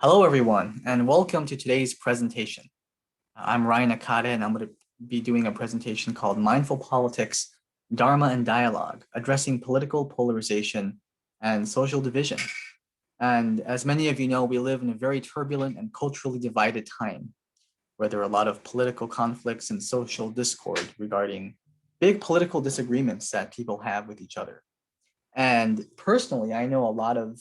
Hello, everyone, and welcome to today's presentation. I'm Ryan Nakade, and I'm going to be doing a presentation called Mindful Politics, Dharma and Dialogue, Addressing Political Polarization and Social Division. And as many of you know, we live in a very turbulent and culturally divided time, where there are a lot of political conflicts and social discord regarding big political disagreements that people have with each other. And personally, I know a lot of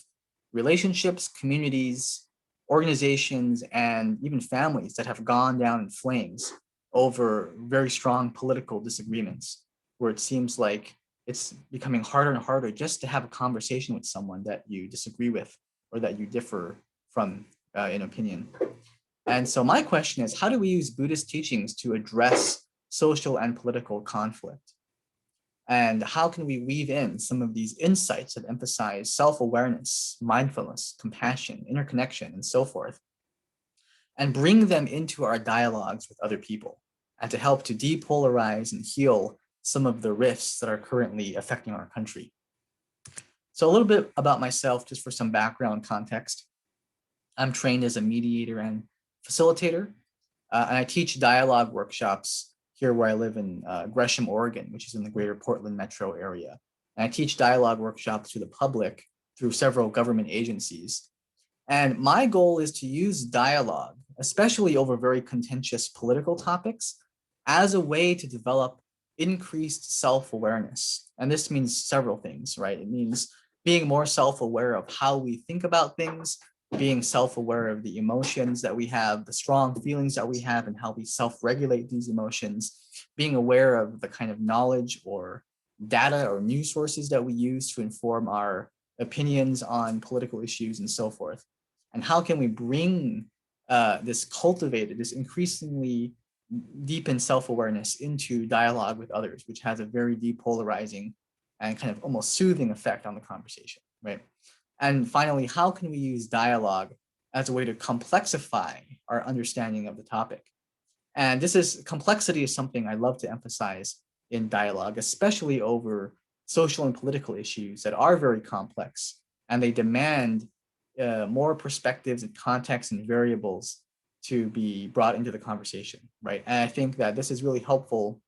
relationships, communities, organizations, and even families that have gone down in flames over very strong political disagreements, where it seems like it's becoming harder and harder just to have a conversation with someone that you disagree with or that you differ from in opinion. And so my question is, how do we use Buddhist teachings to address social and political conflict? And how can we weave in some of these insights that emphasize self-awareness, mindfulness, compassion, interconnection, and so forth, and bring them into our dialogues with other people, and to help to depolarize and heal some of the rifts that are currently affecting our country? So a little bit about myself, just for some background context. I'm trained as a mediator and facilitator, and I teach dialogue workshops here where I live in Gresham, Oregon, which is in the greater Portland metro area. And I teach dialogue workshops to the public through several government agencies. And my goal is to use dialogue, especially over very contentious political topics, as a way to develop increased self-awareness. And this means several things, right? It means being more self-aware of how we think about things, being self-aware of the emotions that we have, the strong feelings that we have, and how we self-regulate these emotions, being aware of the kind of knowledge or data or news sources that we use to inform our opinions on political issues and so forth. And how can we bring this cultivated, this increasingly deepened self-awareness into dialogue with others, which has a very depolarizing and kind of almost soothing effect on the conversation, right? And finally, how can we use dialogue as a way to complexify our understanding of the topic? And complexity is something I love to emphasize in dialogue, especially over social and political issues that are very complex, and they demand more perspectives and contexts and variables to be brought into the conversation, right? And I think that this is really helpful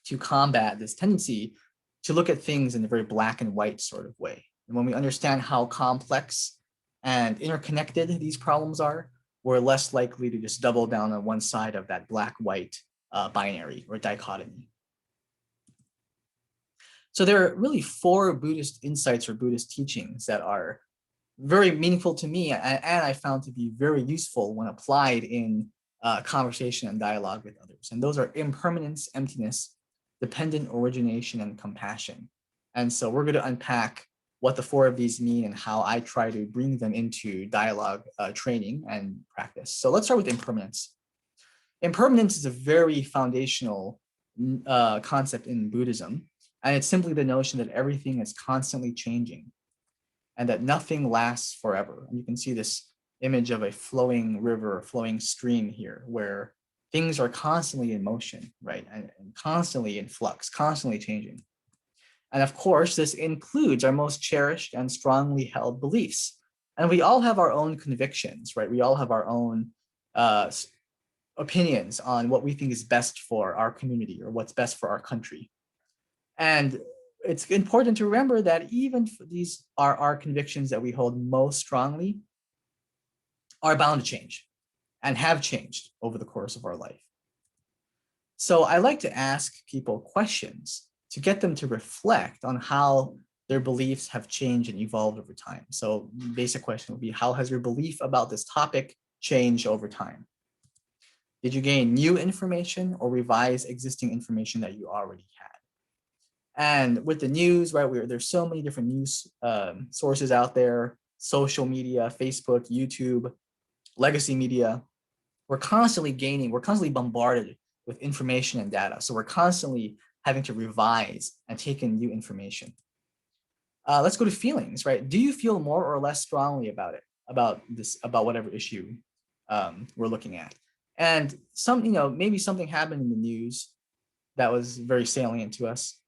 to combat this tendency to look at things in a very black and white sort of way. And when we understand how complex and interconnected these problems are, we're less likely to just double down on one side of that black-white binary or dichotomy. So there are really four Buddhist insights or Buddhist teachings that are very meaningful to me, and I found to be very useful when applied in conversation and dialogue with others. And those are impermanence, emptiness, dependent origination, and compassion. And so we're going to unpack what the four of these mean and how I try to bring them into dialogue training and practice. So let's start with impermanence. Impermanence is a very foundational concept in Buddhism, and it's simply the notion that everything is constantly changing and that nothing lasts forever. And you can see this image of a flowing river, a flowing stream here, where things are constantly in motion, right? And constantly in flux, constantly changing. And of course, this includes our most cherished and strongly held beliefs. And we all have our own convictions, right? We all have our own opinions on what we think is best for our community or what's best for our country. And it's important to remember that even these are our convictions that we hold most strongly are bound to change and have changed over the course of our life. So I like to ask people questions to get them to reflect on how their beliefs have changed and evolved over time. So basic question would be, how has your belief about this topic changed over time? Did you gain new information or revise existing information that you already had? And with the news, right, there's so many different news sources out there, social media, Facebook, YouTube, legacy media. We're constantly bombarded with information and data. So we're constantly having to revise and take in new information. Let's go to feelings, right? Do you feel more or less strongly about it, about whatever issue we're looking at? And maybe something happened in the news that was very salient to us,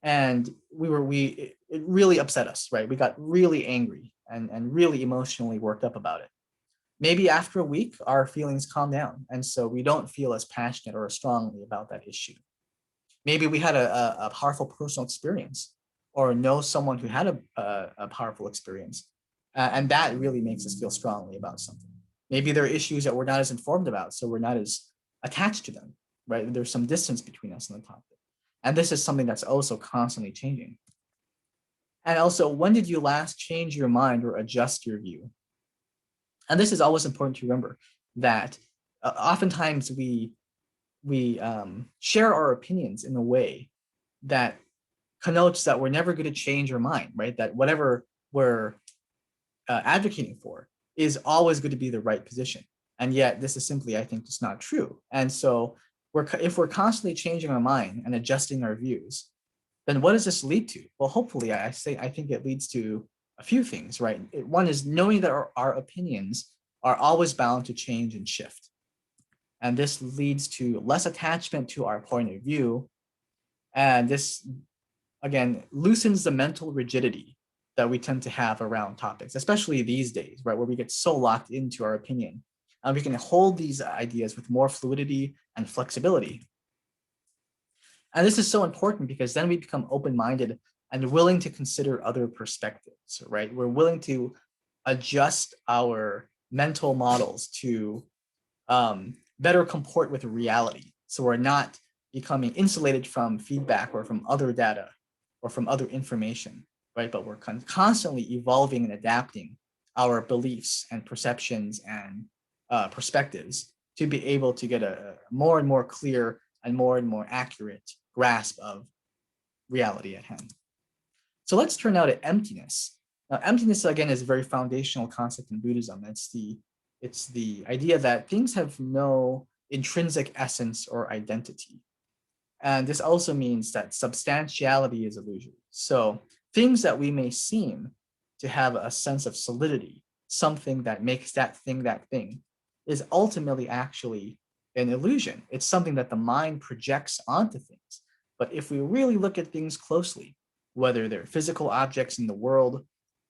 and it really upset us, right? We got really angry and really emotionally worked up about it. maybe after a week, our feelings calm down. And so we don't feel as passionate or as strongly about that issue. Maybe we had a powerful personal experience or know someone who had a powerful experience. And that really makes us feel strongly about something. Maybe there are issues that we're not as informed about, so we're not as attached to them, right? There's some distance between us and the topic. And this is something that's also constantly changing. And also, when did you last change your mind or adjust your view? And this is always important to remember that oftentimes we share our opinions in a way that connotes that we're never going to change our mind, right? That whatever we're advocating for is always going to be the right position. And yet this is simply, I think, just not true. And so if we're constantly changing our mind and adjusting our views, then what does this lead to? Well, hopefully, I think it leads to a few things, right? One is knowing that our opinions are always bound to change and shift. And this leads to less attachment to our point of view. And this, again, loosens the mental rigidity that we tend to have around topics, especially these days, right, where we get so locked into our opinion. And we can hold these ideas with more fluidity and flexibility. And this is so important because then we become open-minded and willing to consider other perspectives, right? We're willing to adjust our mental models to better comport with reality. So we're not becoming insulated from feedback or from other data or from other information, right? But we're constantly evolving and adapting our beliefs and perceptions and perspectives to be able to get a more and more clear and more accurate grasp of reality at hand. So let's turn now to emptiness. Now, emptiness, again, is a very foundational concept in Buddhism. It's the idea that things have no intrinsic essence or identity. And this also means that substantiality is illusory. So things that we may seem to have a sense of solidity, something that makes that thing, is ultimately actually an illusion. It's something that the mind projects onto things. But if we really look at things closely, whether they're physical objects in the world,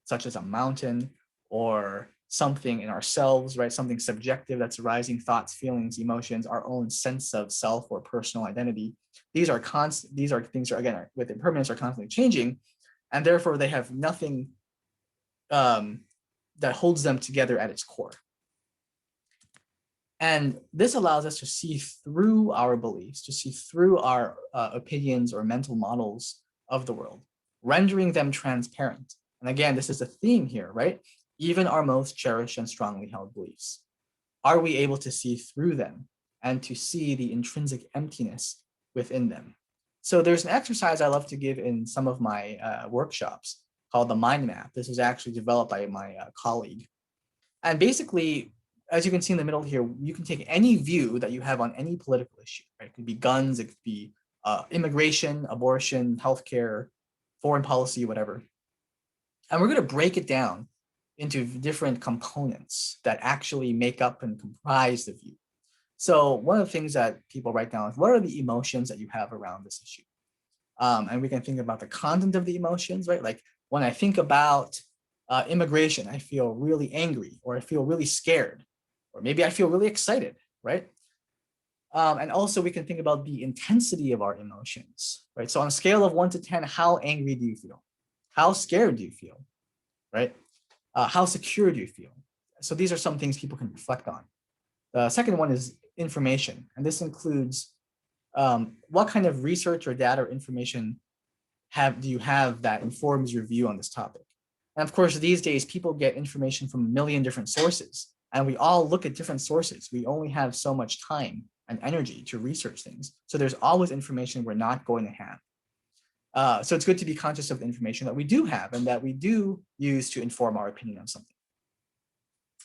such as a mountain, or something in ourselves, right? Something subjective that's arising, thoughts, feelings, emotions, our own sense of self or personal identity. These are things that, again, with impermanence, are constantly changing, and therefore they have nothing that holds them together at its core. And this allows us to see through our beliefs, to see through our opinions or mental models of the world, rendering them transparent. And again, this is a theme here, right? Even our most cherished and strongly held beliefs. Are we able to see through them and to see the intrinsic emptiness within them? So there's an exercise I love to give in some of my workshops called the mind map. This was actually developed by my colleague. And basically, as you can see in the middle here, you can take any view that you have on any political issue, right? It could be guns, it could be immigration, abortion, healthcare, foreign policy, whatever. And we're going to break it down into different components that actually make up and comprise the view. So one of the things that people write down is, what are the emotions that you have around this issue? And we can think about the content of the emotions, right? Like when I think about immigration, I feel really angry, or I feel really scared, or maybe I feel really excited, right? And also we can think about the intensity of our emotions, right? So on a scale of 1 to 10, how angry do you feel? How scared do you feel, right? How secure do you feel? So these are some things people can reflect on. The second one is information. And this includes what kind of research or data or information do you have that informs your view on this topic? And of course, these days, people get information from a million different sources, and we all look at different sources. We only have so much time and energy to research things. So there's always information we're not going to have. So it's good to be conscious of the information that we do have and that we do use to inform our opinion on something.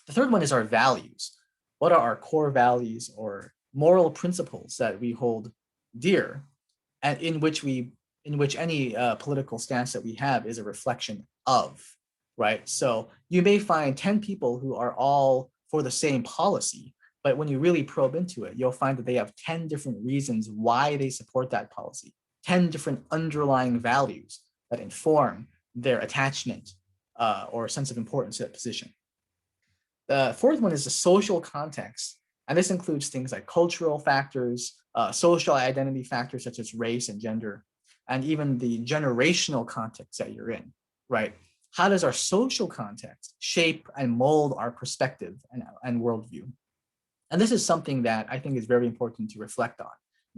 The third one is our values. What are our core values or moral principles that we hold dear, and in which any political stance that we have is a reflection of, right? So you may find 10 people who are all for the same policy, but when you really probe into it, you'll find that they have 10 different reasons why they support that policy, 10 different underlying values that inform their attachment or sense of importance to that position. The fourth one is the social context. And this includes things like cultural factors, social identity factors such as race and gender, and even the generational context that you're in, right? How does our social context shape and mold our perspective and worldview? And this is something that I think is very important to reflect on.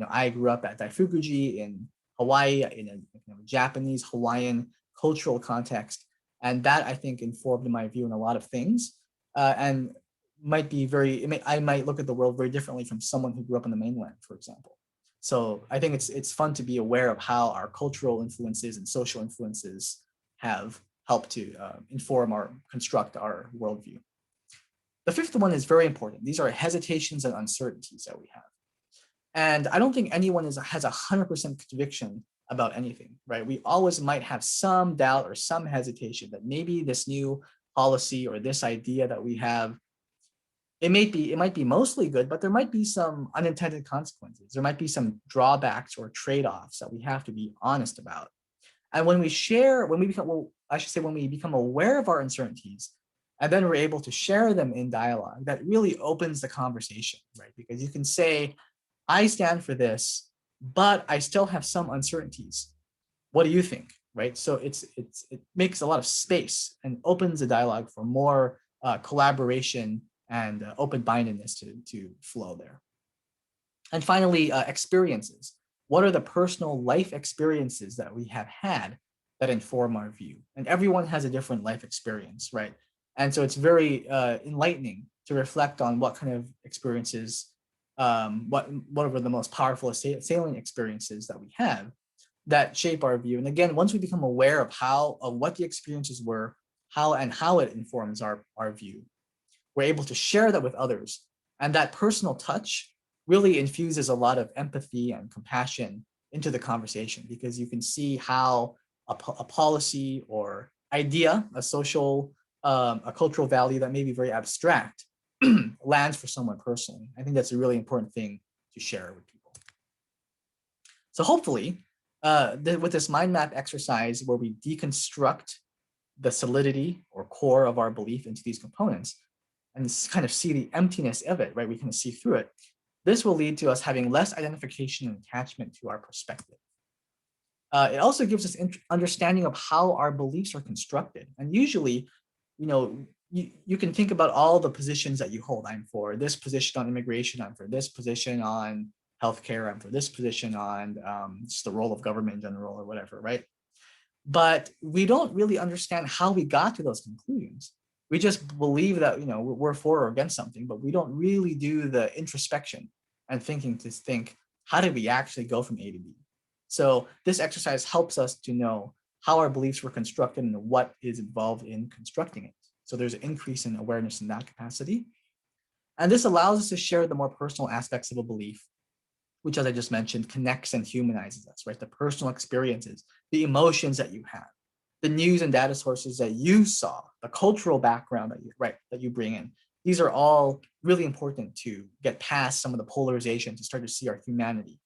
I grew up at Daifukuji in Hawaii in a Japanese Hawaiian cultural context, and that I think informed my view in a lot of things, and might be I might look at the world very differently from someone who grew up on the mainland, for example. So I think it's fun to be aware of how our cultural influences and social influences have helped to inform or construct our worldview. The fifth one is very important. These are hesitations and uncertainties that we have. And I don't think anyone has 100% conviction about anything, right? We always might have some doubt or some hesitation that maybe this new policy or this idea that we have, it might be mostly good, but there might be some unintended consequences. There might be some drawbacks or trade-offs that we have to be honest about. And when we become aware of our uncertainties, and then we're able to share them in dialogue, that really opens the conversation, right? Because you can say, I stand for this, but I still have some uncertainties. What do you think, right? So it makes a lot of space and opens the dialogue for more collaboration and open-mindedness to flow there. And finally, experiences. What are the personal life experiences that we have had that inform our view? And everyone has a different life experience, right? And so it's very enlightening to reflect on what kind of experiences, what are the most powerful salient experiences that we have that shape our view. And again, once we become aware of what the experiences were, how it informs our view, we're able to share that with others. And that personal touch really infuses a lot of empathy and compassion into the conversation, because you can see how a policy or idea, a social, a cultural value that may be very abstract lands for someone personally. I think that's a really important thing to share with people. So hopefully, with this mind map exercise where we deconstruct the solidity or core of our belief into these components and kind of see the emptiness of it, right? We can see through it. This will lead to us having less identification and attachment to our perspective. It also gives us understanding of how our beliefs are constructed. And usually, you can think about all the positions that you hold. I'm for this position on immigration. I'm for this position on healthcare. I'm for this position on just the role of government in general or whatever, right? But we don't really understand how we got to those conclusions. We just believe that we're for or against something, but we don't really do the introspection and thinking to think, how did we actually go from A to B? So this exercise helps us to know how our beliefs were constructed and what is involved in constructing it. So there's an increase in awareness in that capacity. And this allows us to share the more personal aspects of a belief, which, as I just mentioned, connects and humanizes us, right? The personal experiences, the emotions that you have, the news and data sources that you saw, the cultural background that you bring in. These are all really important to get past some of the polarization to start to see our humanity.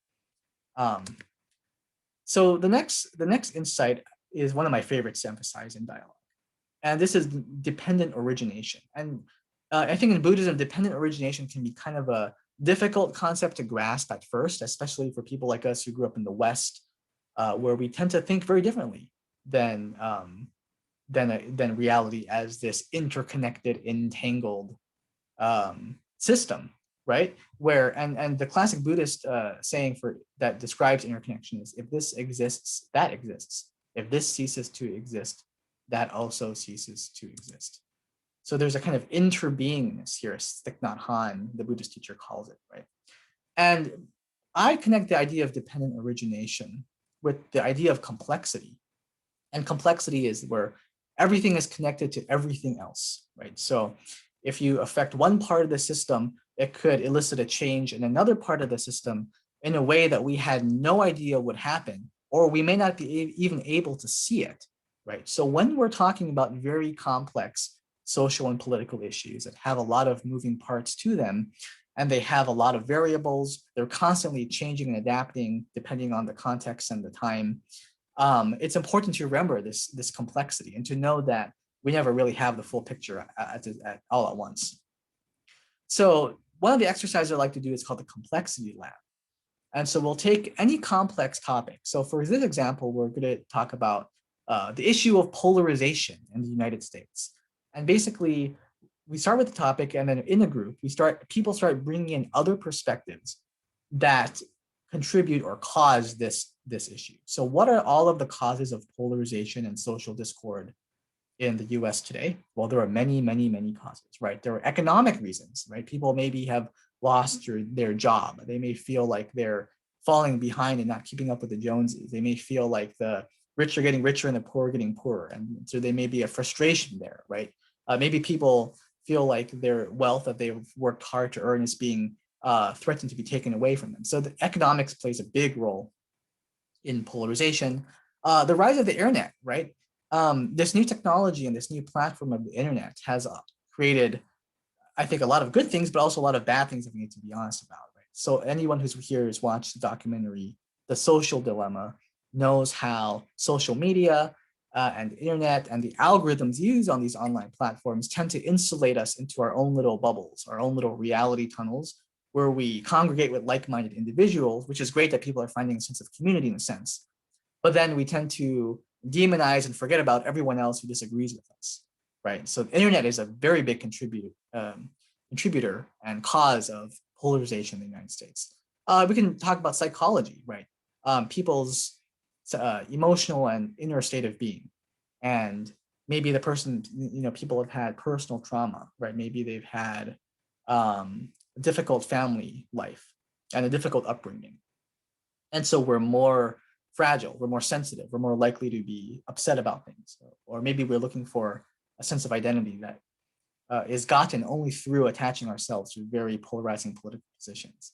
So the next insight is one of my favorites to emphasize in dialogue. And this is dependent origination. And I think in Buddhism, dependent origination can be kind of a difficult concept to grasp at first, especially for people like us who grew up in the West, where we tend to think very differently than reality as this interconnected, entangled system, right? Where and the classic Buddhist saying that describes interconnection is, if this exists, that exists. If this ceases to exist, that also ceases to exist. So there's a kind of interbeingness here, as Thich Nhat Hanh, the Buddhist teacher, calls it, right? And I connect the idea of dependent origination with the idea of complexity. And complexity is where everything is connected to everything else, right? So if you affect one part of the system, it could elicit a change in another part of the system in a way that we had no idea would happen, or we may not be even able to see it, right? So when we're talking about very complex social and political issues that have a lot of moving parts to them, and they have a lot of variables, they're constantly changing and adapting depending on the context and the time. It's important to remember this complexity and to know that we never really have the full picture all at once. So one of the exercises I like to do is called the complexity lab. And so we'll take any complex topic. So for this example, we're going to talk about the issue of polarization in the United States. And basically, we start with the topic, and then in a group, people start bringing in other perspectives that contribute or cause this issue. So what are all of the causes of polarization and social discord in the US today? Well, there are many, many, many causes, right? There are economic reasons, right? People maybe have lost their job. They may feel like they're falling behind and not keeping up with the Joneses. They may feel like the rich are getting richer and the poor are getting poorer. And so there may be a frustration there, right? Maybe people feel like their wealth that they've worked hard to earn is being threatened to be taken away from them. So the economics plays a big role in polarization. The rise of the internet, right? This new technology and this new platform of the internet has created, I think, a lot of good things, but also a lot of bad things that we need to be honest about, right? So anyone who's here has watched the documentary, The Social Dilemma, knows how social media and the internet and the algorithms used on these online platforms tend to insulate us into our own little bubbles, our own little reality tunnels, where we congregate with like-minded individuals, which is great that people are finding a sense of community in a sense. But then we tend to demonize and forget about everyone else who disagrees with us, right? So the internet is a very big contributor and cause of polarization in the United States. We can talk about psychology, right? People's emotional and inner state of being. And maybe the person, people have had personal trauma, right? Maybe they've had a difficult family life and a difficult upbringing. And so we're more fragile, we're more sensitive, we're more likely to be upset about things. Or maybe we're looking for a sense of identity that is gotten only through attaching ourselves to very polarizing political positions.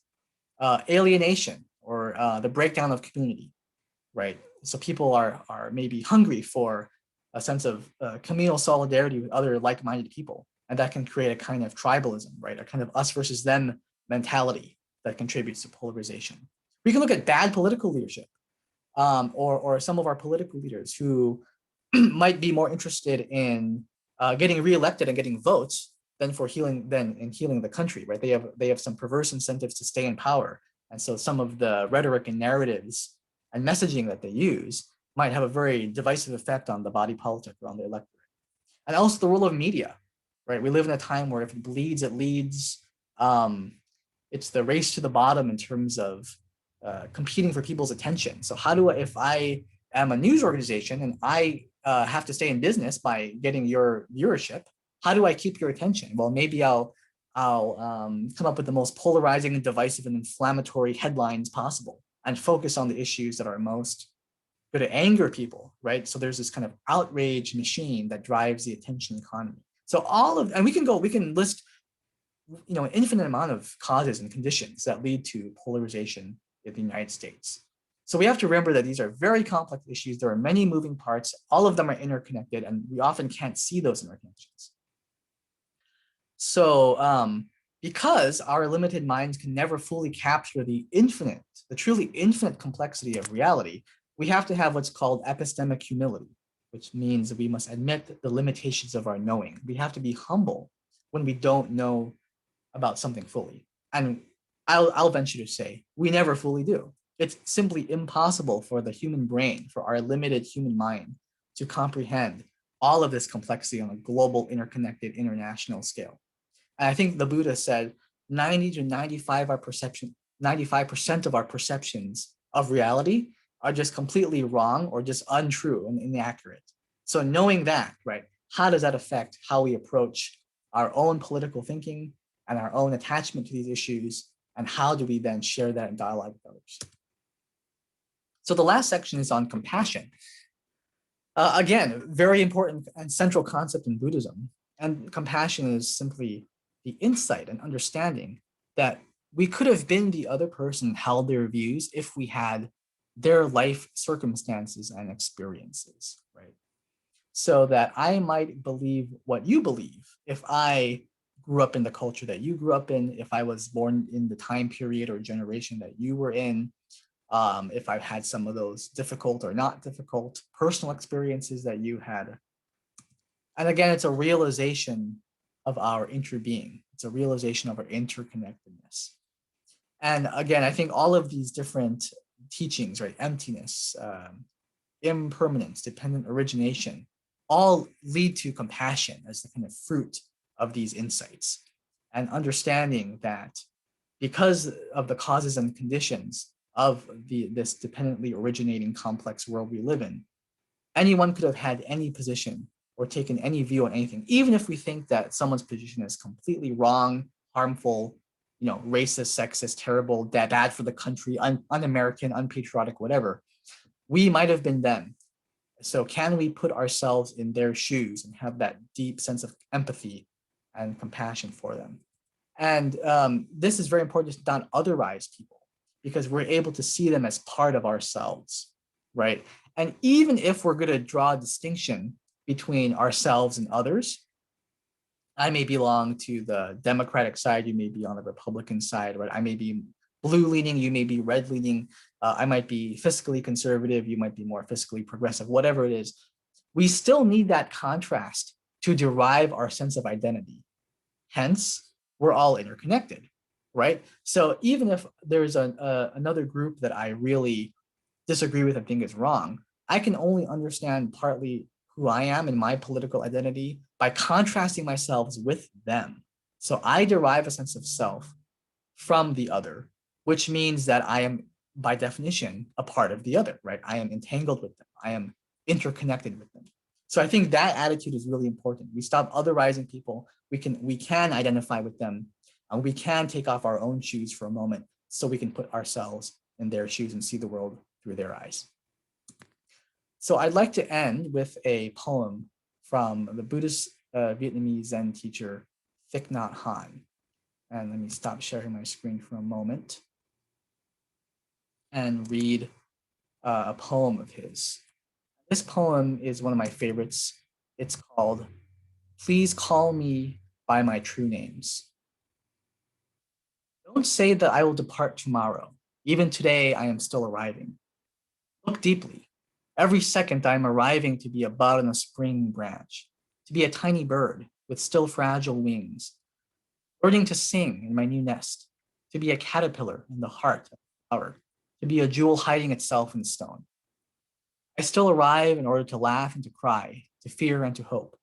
Alienation, or the breakdown of community, right? So people are maybe hungry for a sense of communal solidarity with other like-minded people, and that can create a kind of tribalism, right? A kind of us versus them mentality that contributes to polarization. We can look at bad political leadership, or some of our political leaders who might be more interested in getting reelected and getting votes than in healing the country, right? They have some perverse incentives to stay in power, and so some of the rhetoric and narratives and messaging that they use might have a very divisive effect on the body politic or on the electorate. And also the role of media, right? We live in a time where if it bleeds, it leads. It's the race to the bottom in terms of competing for people's attention. So if I am a news organization and I have to stay in business by getting your viewership, how do I keep your attention? Well, maybe I'll come up with the most polarizing and divisive and inflammatory headlines possible and focus on the issues that are most going to anger people, right? So there's this kind of outrage machine that drives the attention economy. So and we can list, an infinite amount of causes and conditions that lead to polarization in the United States. So we have to remember that these are very complex issues. There are many moving parts. All of them are interconnected, and we often can't see those interconnections. So because our limited minds can never fully capture the truly infinite complexity of reality, we have to have what's called epistemic humility, which means that we must admit the limitations of our knowing. We have to be humble when we don't know about something fully. And I'll venture to say, we never fully do. It's simply impossible for the human brain, for our limited human mind, to comprehend all of this complexity on a global, interconnected, international scale. And I think the Buddha said 90 to 95% of our perceptions of reality are just completely wrong or just untrue and inaccurate. So knowing that, right, how does that affect how we approach our own political thinking and our own attachment to these issues, and how do we then share that in dialogue with others? So the last section is on compassion. Again, very important and central concept in Buddhism. And compassion is simply the insight and understanding that we could have been the other person, held their views if we had their life circumstances and experiences, right? So that I might believe what you believe if I grew up in the culture that you grew up in, if I was born in the time period or generation that you were in, if I've had some of those difficult or not difficult personal experiences that you had. And again, it's a realization of our interbeing. It's a realization of our interconnectedness. And again, I think all of these different teachings, right? Emptiness, impermanence, dependent origination, all lead to compassion as the kind of fruit of these insights. And understanding that because of the causes and conditions of this dependently originating complex world we live in, anyone could have had any position or taken any view on anything, even if we think that someone's position is completely wrong, harmful, racist, sexist, terrible, bad for the country, un-American, unpatriotic, whatever. We might have been them. So can we put ourselves in their shoes and have that deep sense of empathy and compassion for them? And this is very important to not otherize people, because we're able to see them as part of ourselves, right? And even if we're going to draw a distinction between ourselves and others, I may belong to the Democratic side, you may be on the Republican side, right? I may be blue leaning, you may be red leaning. I might be fiscally conservative, you might be more fiscally progressive, whatever it is. We still need that contrast to derive our sense of identity. Hence, we're all interconnected, right? So even if there's another group that I really disagree with and think is wrong, I can only understand partly who I am and my political identity by contrasting myself with them. So I derive a sense of self from the other, which means that I am, by definition, a part of the other, right? I am entangled with them. I am interconnected with them. So I think that attitude is really important. We stop otherizing people. We can identify with them. And we can take off our own shoes for a moment so we can put ourselves in their shoes and see the world through their eyes. So I'd like to end with a poem from the Buddhist Vietnamese Zen teacher, Thich Nhat Hanh. And let me stop sharing my screen for a moment and read a poem of his. This poem is one of my favorites. It's called, "Please Call Me by My True Names." Don't say that I will depart tomorrow. Even today, I am still arriving. Look deeply. Every second, I am arriving to be a bud on a spring branch, to be a tiny bird with still fragile wings, learning to sing in my new nest, to be a caterpillar in the heart of a flower, to be a jewel hiding itself in stone. I still arrive in order to laugh and to cry, to fear and to hope.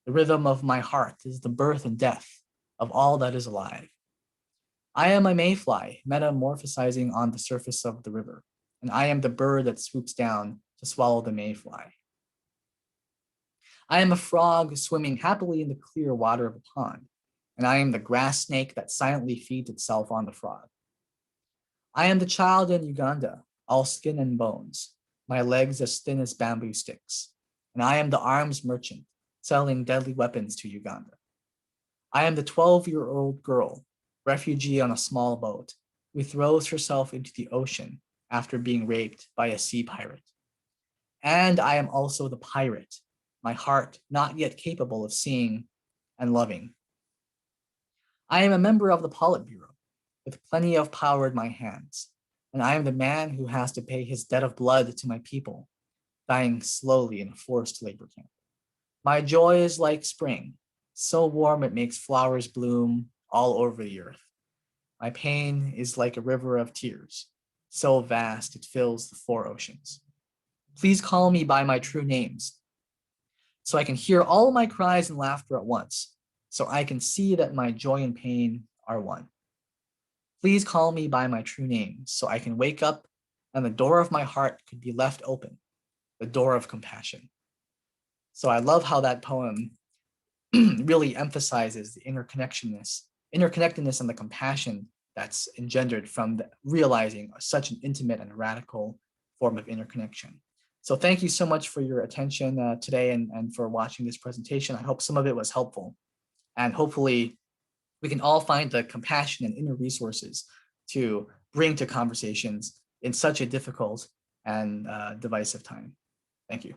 The rhythm of my heart is the birth and death of all that is alive. I am a mayfly metamorphosizing on the surface of the river, and I am the bird that swoops down to swallow the mayfly. I am a frog swimming happily in the clear water of a pond, and I am the grass snake that silently feeds itself on the frog. I am the child in Uganda, all skin and bones, my legs as thin as bamboo sticks, and I am the arms merchant selling deadly weapons to Uganda. I am the 12-year-old girl, refugee on a small boat, who throws herself into the ocean after being raped by a sea pirate. And I am also the pirate, my heart not yet capable of seeing and loving. I am a member of the Politburo, with plenty of power in my hands, and I am the man who has to pay his debt of blood to my people, dying slowly in a forced labor camp. My joy is like spring, so warm it makes flowers bloom all over the earth. My pain is like a river of tears, so vast it fills the 4 oceans. Please call me by my true names, so I can hear all my cries and laughter at once, so I can see that my joy and pain are one. Please call me by my true names, so I can wake up and the door of my heart could be left open, the door of compassion. So I love how that poem really emphasizes the interconnectedness and the compassion that's engendered from realizing such an intimate and radical form of interconnection. So thank you so much for your attention today and for watching this presentation. I hope some of it was helpful, and hopefully we can all find the compassion and inner resources to bring to conversations in such a difficult and divisive time. Thank you.